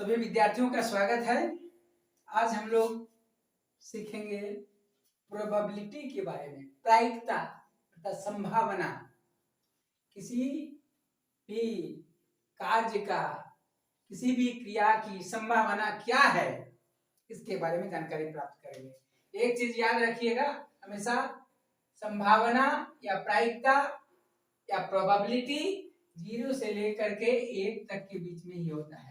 सभी विद्यार्थियों का स्वागत है। आज हम लोग सीखेंगे प्रोबेबिलिटी के बारे में। प्रायिकता अर्थात संभावना, किसी भी कार्य का, किसी भी क्रिया की संभावना क्या है, इसके बारे में जानकारी प्राप्त करेंगे। एक चीज याद रखिएगा, हमेशा संभावना या प्रायिकता या प्रोबेबिलिटी 0 से लेकर के 1 तक के बीच में ही होता है।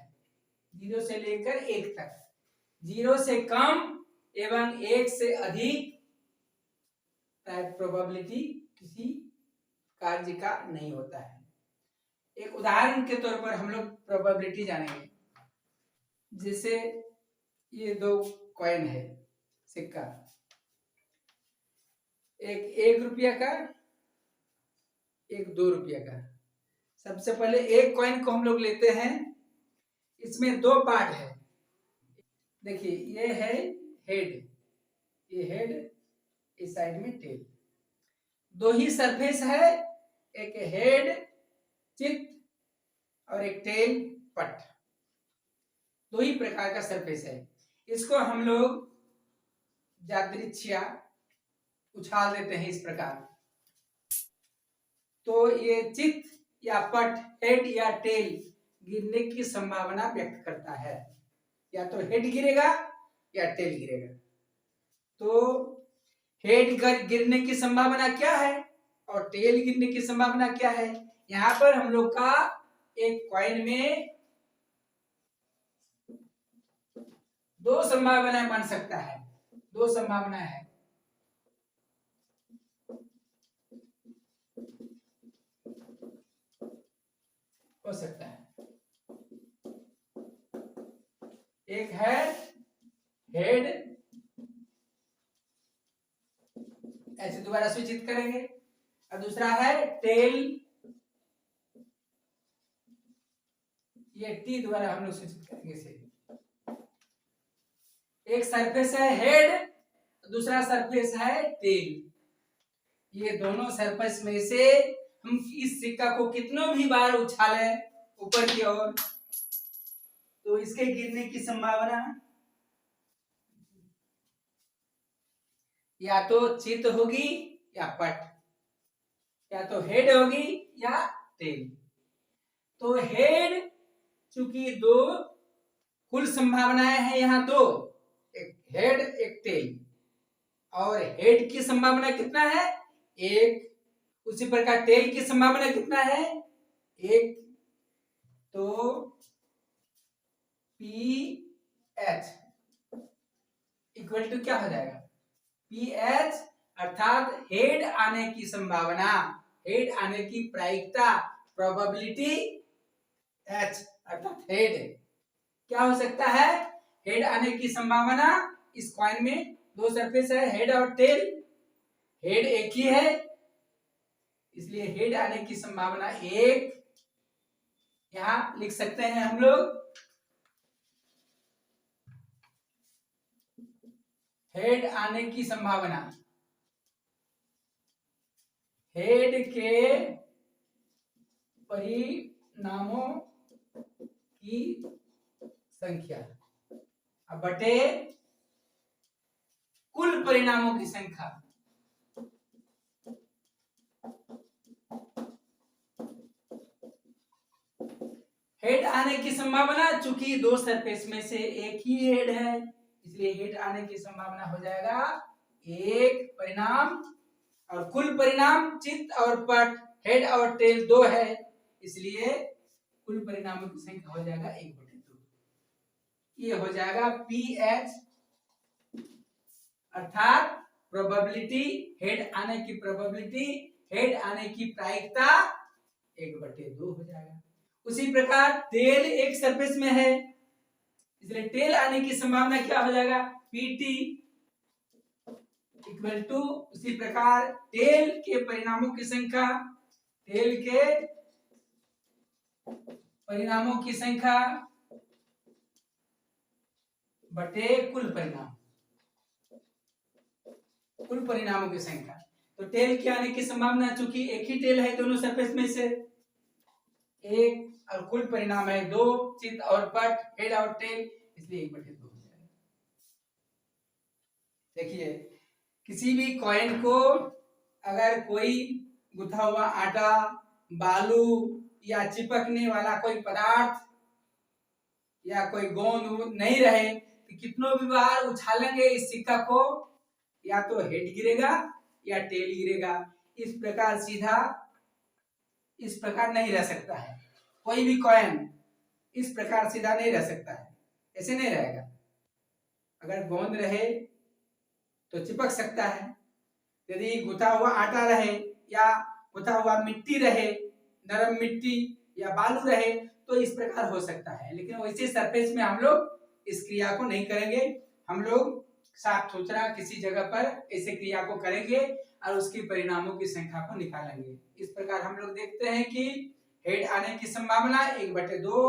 0 से लेकर 1 तक, 0 से कम एवं 1 से अधिक प्रोबेबिलिटी किसी कार्य का नहीं होता है। एक उदाहरण के तौर पर हम लोग प्रोबेबिलिटी जानेंगे। जैसे ये 2 कॉइन है, सिक्का, एक 1 रुपया का, एक 2 रुपया का। सबसे पहले एक कॉइन को हम लोग लेते हैं। इसमें 2 पार्ट है। देखिए ये है हेड, ये हेड, इस साइड में टेल। 2 ही सरफेस है, एक हेड चित्त और एक टेल पट। 2 ही प्रकार का सरफेस है। इसको हम लोग यादृच्छिया उछाल देते हैं इस प्रकार। तो ये चित्त या पट, हेड या टेल गिरने की संभावना व्यक्त करता है। या तो हेड गिरेगा या टेल गिरेगा। तो हेड गिरने की संभावना क्या है और टेल गिरने की संभावना क्या है? यहाँ पर हम लोग का एक कॉइन में 2 संभावनाएं बन सकता है। 2 संभावना है। हो सकता है। एक है हेड, ऐसे दोबारा सूचित करेंगे, और दूसरा है टेल, ये टी द्वारा हम लोग सूचित करेंगे इसे। एक सरफेस है हेड, दूसरा सरफेस है टेल। ये दोनों सरफेस में से हम इस सिक्का को कितनों भी बार उछाले ऊपर की ओर, तो इसके गिरने की संभावना या तो चित्त होगी या पट, या तो हेड होगी या टेल। तो हेड, चूंकि 2 कुल संभावनाएं हैं यहाँ 2, एक हेड एक टेल, और हेड की संभावना कितना है? 1। उसी प्रकार टेल की संभावना कितना है? 1। तो PH इक्वल टू क्या हो जाएगा? PH अर्थात हेड आने की संभावना, हेड आने की प्रायिकता, प्रोबेबिलिटी H अर्थात हेड। क्या हो सकता है? हेड आने की संभावना, इस कॉइन में 2 सरफेस है, हेड और टेल। हेड एक ही है, इसलिए हेड आने की संभावना 1 यहां लिख सकते हैं हम लोग। हेड आने की संभावना, हेड के परिणामों की संख्या बटे कुल परिणामों की संख्या। हेड आने की संभावना, चूंकि 2 सरफेस में से एक ही हेड है, इसलिए हेड आने की संभावना हो जाएगा 1 परिणाम, और कुल परिणाम चित्त और पट, हेड और टेल 2 है, इसलिए कुल परिणामों की संख्या हो जाएगा 1/2। ये हो जाएगा PH अर्थात प्रोबेबिलिटी, हेड आने की प्रोबेबिलिटी, हेड आने की प्रायिकता 1/2 हो जाएगा। उसी प्रकार टेल एक सरफेस में है, इसलिए टेल आने की संभावना क्या हो जाएगा? PT इक्वल टू, उसी प्रकार टेल के परिणामों की संख्या, टेल के परिणामों की संख्या बटे कुल परिणाम, कुल परिणामों की संख्या। तो टेल के आने की संभावना, चूंकि एक ही टेल है दोनों सरफेस में से, 1 और कुल परिणाम है 2, चित और पट, हेड और टेल, इसलिए 1/2 हो जाएगा। देखिए किसी भी कॉइन को अगर कोई गुथा हुआ आटा, बालू या चिपकने वाला कोई पदार्थ या कोई गोंद नहीं रहे तो कितनों भी बार उछालेंगे इस सिक्का को, या तो हेड गिरेगा या टेल गिरेगा। इस प्रकार सीधा इस प्रकार नहीं रह सकता है। कोई भी कॉइन इस प्रकार सीधा नहीं रह सकता है, ऐसे नहीं रहेगा। अगर गोंद रहे तो चिपक सकता है, यदि गुथा हुआ आटा रहे या गुथा हुआ मिट्टी रहे, नरम मिट्टी या बालू रहे तो इस प्रकार हो सकता है। लेकिन वैसे सरफेस में हम लोग इस क्रिया को नहीं करेंगे। हम लोग साफ सुथरा किसी जगह पर ऐसे क्रिया को करेंगे और उसके परिणामों की संख्या को निकालेंगे। इस प्रकार हम लोग देखते हैं कि हेड आने की संभावना 1/2,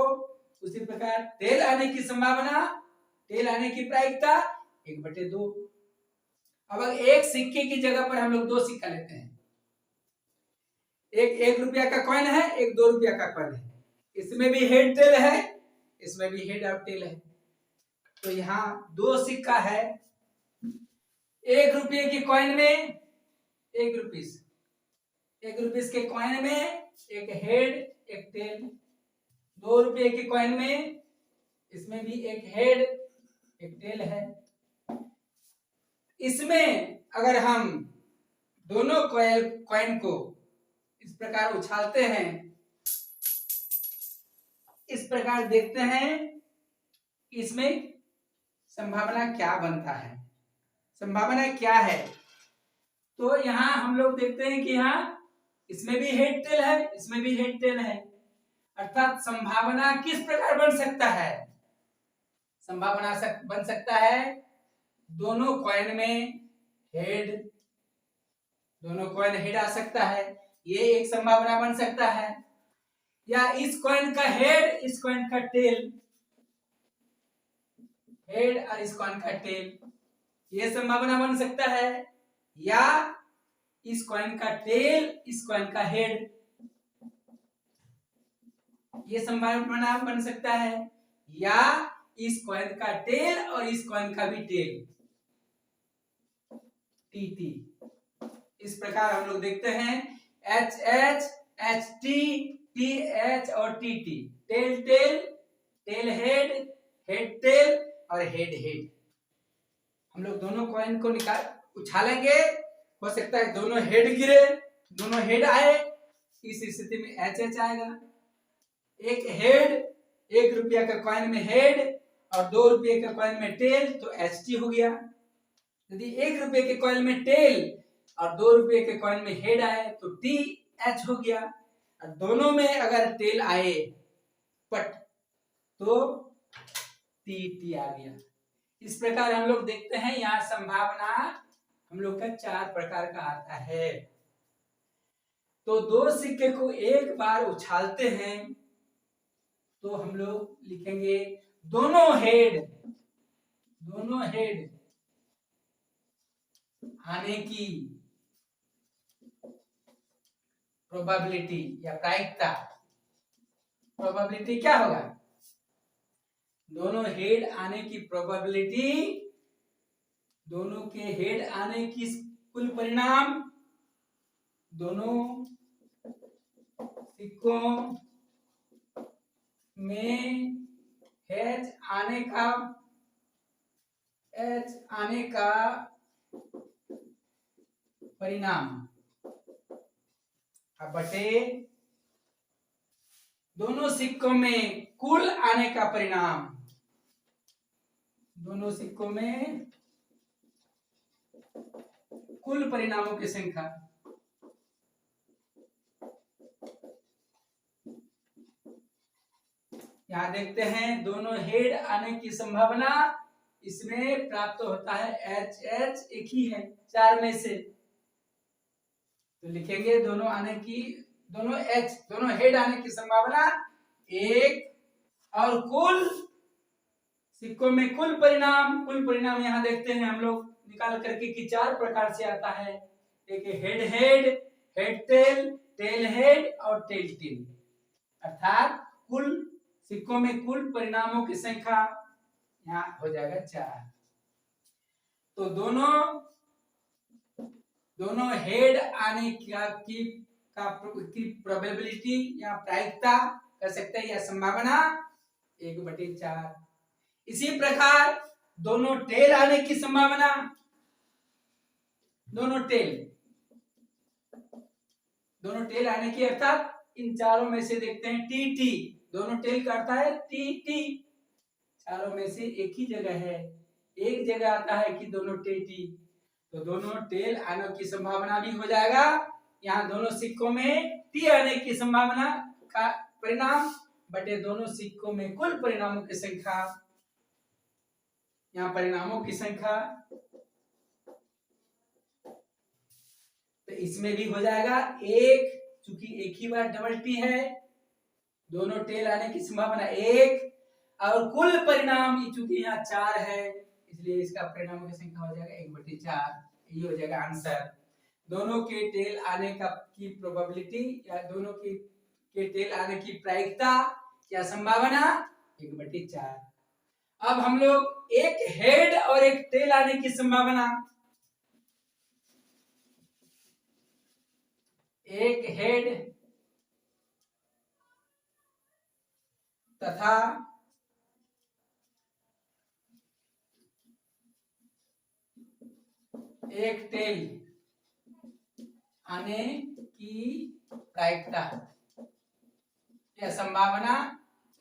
उसी प्रकार टेल आने की संभावना, टेल आने की प्रायिकता 1/2। अब एक सिक्के की जगह पर हम लोग 2 सिक्का लेते हैं। एक 1 रुपया का कॉइन है, एक 2 रुपया का कॉइन है। इसमें भी हेड टेल है, इसमें भी हेड और टेल है। तो यहाँ 2 सिक्का है। 1 रुपये के कॉइन में 1 रुपीस, 1 रुपीस के कॉइन में एक हेड एक टेल। 2 रुपये के कॉइन में इसमें भी एक हेड एक टेल है। इसमें अगर हम दोनों कॉइन को इस प्रकार उछालते हैं, इस प्रकार देखते हैं इसमें संभावना क्या बनता है, संभावना क्या है। तो यहाँ हम लोग देखते हैं कि यहाँ इसमें भी हेड टेल है, इसमें भी हेड टेल है, अर्थात संभावना किस प्रकार बन सकता है। संभावना बन सकता है दोनों कॉइन में हेड, दोनों कॉइन हेड आ सकता है, ये एक संभावना बन सकता है। या इस कॉइन का हेड, इस कॉइन का टेल, हेड और इस कॉइन का टेल, ये संभावना बन सकता है। या इस कॉइन का टेल, इस कॉइन का हेड, ये संभावना बन सकता है। या इस कॉइन का टेल और इस कॉइन का भी टेल, टी। इस प्रकार हम लोग देखते हैं HH, HT, TH और TT, tail tail, tail head, head tail और हेड हेड। हम लोग दोनों कॉइन को उछालेंगे, हो सकता है दोनों हेड गिरे, दोनों हेड आए, इस स्थिति में HH आएगा। एक हेड, 1 रुपया का कॉइन में हेड और 2 रुपये के कॉइन में टेल, तो HT हो गया। यदि 1 रुपये के कॉइन में टेल और 2 रुपये के कॉइन में हेड आए तो TH हो गया। और दोनों में अगर टेल आए पट तो TT आ गया। इस प्रकार हम लोग देखते हैं यहाँ संभावना हम लोग का 4 प्रकार का आता है। तो 2 सिक्के को एक बार उछालते हैं तो हम लोग लिखेंगे दोनों हेड आने की प्रोबेबिलिटी या प्रायिकता। प्रोबेबिलिटी क्या होगा? दोनों हेड आने की प्रोबेबिलिटी, दोनों के हेड आने की कुल परिणाम, दोनों सिक्कों में H आने का परिणाम बटे दोनों सिक्कों में कुल आने का परिणाम, दोनों सिक्कों में कुल परिणामों की संख्या। यहां देखते हैं दोनों हेड आने की संभावना, इसमें प्राप्त होता है HH, एक ही है 4 में से, तो लिखेंगे दोनों हेड आने की संभावना 1 और कुल सिक्कों में कुल परिणाम यहाँ देखते हैं हम लोग निकाल करके कि 4 प्रकार से आता है। एक हेड टेल, टेल हेड और टेल टेल, अर्थात कुल सिक्कों में कुल परिणामों की संख्या यहाँ हो जाएगा 4। तो दोनों हेड आने की प्रोबेबिलिटी या प्रायिकता कर सकते हैं या संभावना 1/4। इसी प्रकार दोनों टेल आने की संभावना, दोनों टेल आने की अर्थात इन चारों में से देखते हैं टी, दोनों टेल का अर्थ है टी, चारों में से एक ही जगह है, एक जगह आता है कि दोनों टी, तो दोनों टेल आने की संभावना भी हो जाएगा। यहाँ दोनों सिक्कों में टी आने की संभावना का परिणाम बटे दोनों सिक्कों में कुल परिणामों की संख्या, यहाँ परिणामों की संख्या, तो इसमें भी हो जाएगा एक, चूंकि एक ही बार डबल टी है, दोनों टेल आने की संभावना 1 और कुल परिणाम चूंकि यहाँ 4 है इसलिए इसका परिणामों की संख्या हो जाएगा 1/4। ये हो जाएगा आंसर। दोनों के टेल आने की प्रोबेबिलिटी या दोनों के टेल आने की प्रायिकता या संभावना 1/4। अब हम लोग एक हेड और एक टेल आने की संभावना, एक हेड तथा एक टेल आने की प्रायिकता या संभावना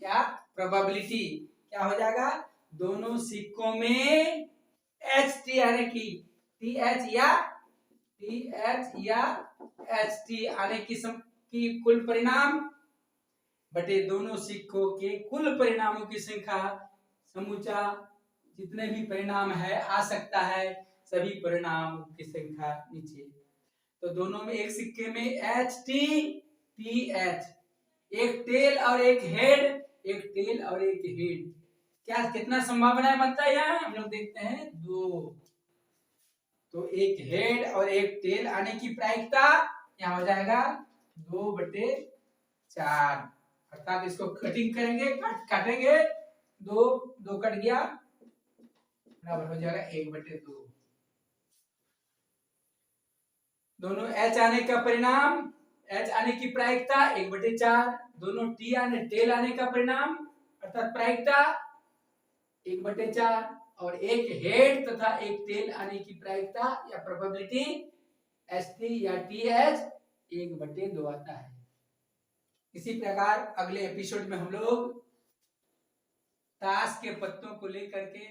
या प्रोबेबिलिटी क्या हो जाएगा, दोनों सिक्कों में एच टी आने की एच टी आने की कुल परिणाम बटे दोनों सिक्कों के कुल परिणामों की संख्या, समूचा जितने भी परिणाम है आ सकता है सभी परिणाम की संख्या नीचे। तो दोनों में एक सिक्के में एच टी एच, एक टेल और एक हेड, एक टेल और एक हेड, क्या कितना संभावना बनता है यहाँ हम लोग देखते हैं 2। तो एक हेड और एक टेल आने की प्रायिकता यहाँ हो जाएगा 2/4, अर्थात इसको कटिंग करेंगे, काटेंगे, 2 कट गया बराबर हो जाएगा 1/2। दोनों एच आने का परिणाम, एच आने की प्रायिकता 1/4, दोनों टी आने टेल आने का परिणाम अर्थात प्रायिकता 1/4 और एक हेड तथा एक टेल आने की प्रायिकता या प्रोबेबिलिटी एच टी या टी एच 1/2 आता है। इसी प्रकार अगले एपिसोड में हम लोग ताश के पत्तों को लेकर के